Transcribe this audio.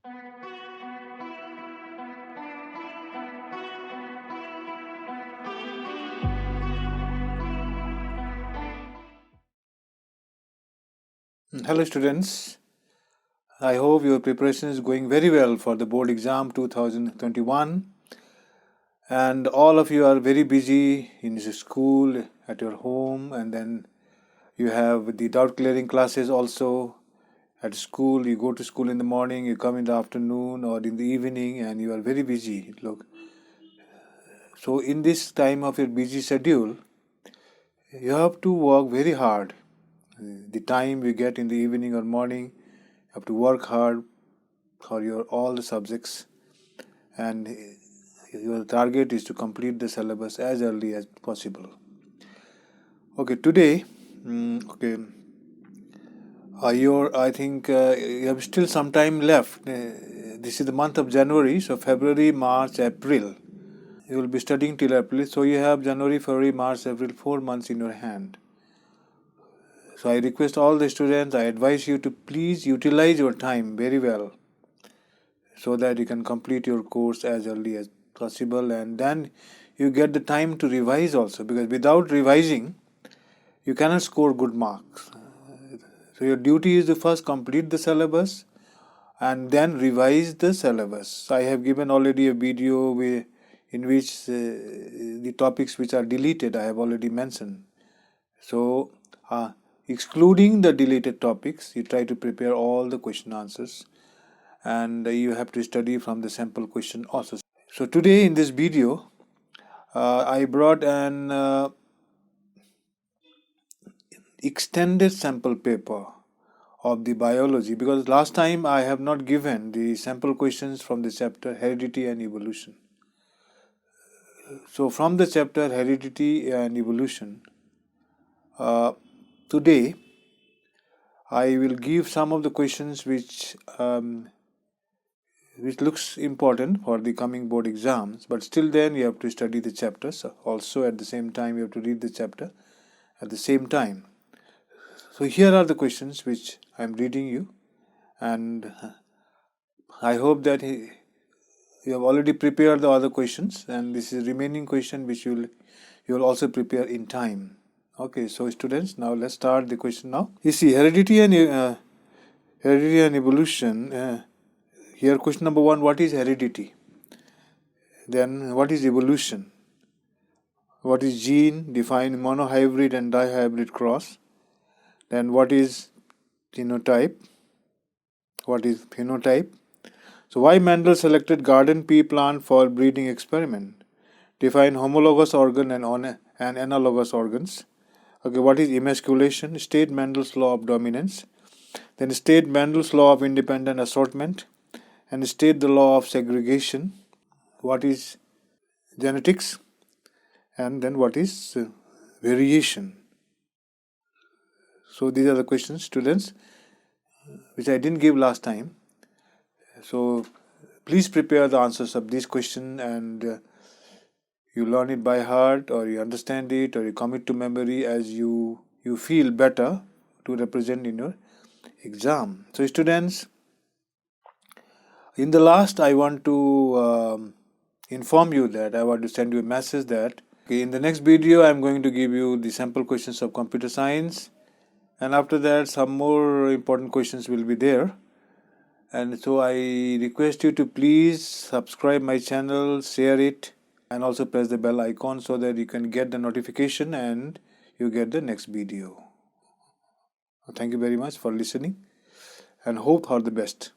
Hello, students. I hope your preparation is going very well for the board exam 2021. And all of you are very busy in the school, at your home, and then you have the doubt clearing classes also at school. You go to school in the morning, you come in the afternoon or in the evening, and you are very busy. Look, so in this time of your busy schedule, you have to work very hard. The time you get in the evening or morning, you have to work hard for your all the subjects, and your target is to complete the syllabus as early as possible. Okay, today, I think you have still some time left. This is the month of January, so February, March, April. You will be studying till April, so you have January, February, March, April, 4 months in your hand. So I request all the students, I advise you to please utilize your time very well so that you can complete your course as early as possible, and then you get the time to revise also, because without revising you cannot score good marks. So your duty is to first complete the syllabus and then revise the syllabus. I have given already a video in which the topics which are deleted I have already mentioned. So excluding the deleted topics, you try to prepare all the question answers, and you have to study from the sample question also. So today in this video, I brought an extended sample paper of the biology, because last time I have not given the sample questions from the chapter Heredity and Evolution. So from the chapter Heredity and Evolution, today I will give some of the questions which looks important for the coming board exams, but still then you have to study the chapters also. At the same time you have to read the chapter at the same time. So here are the questions which I am reading you, and I hope that you have already prepared the other questions, and this is remaining question which you will also prepare in time. Okay, so students, now let's start the question now. You see, heredity and evolution. Here question number 1, what is heredity? Then what is evolution? What is gene? Define monohybrid and dihybrid cross. Then what is phenotype? What is phenotype? So why Mendel selected garden pea plant for breeding experiment? Define homologous organ and analogous organs. Okay, what is emasculation? State Mendel's law of dominance. Then state Mendel's law of independent assortment, and state the law of segregation. What is genetics? And then what is variation? So these are the questions, students, which I didn't give last time. So please prepare the answers of these questions, and you learn it by heart, or you understand it, or you commit to memory as you feel better to represent in your exam. So students, in the last I want to inform you that I want to send you a message that in the next video I am going to give you the sample questions of computer science, and after that some more important questions will be there. And so I request you to please subscribe my channel, share it, and also press the bell icon so that you can get the notification and you get the next video. Thank you very much for listening, and hope for the best.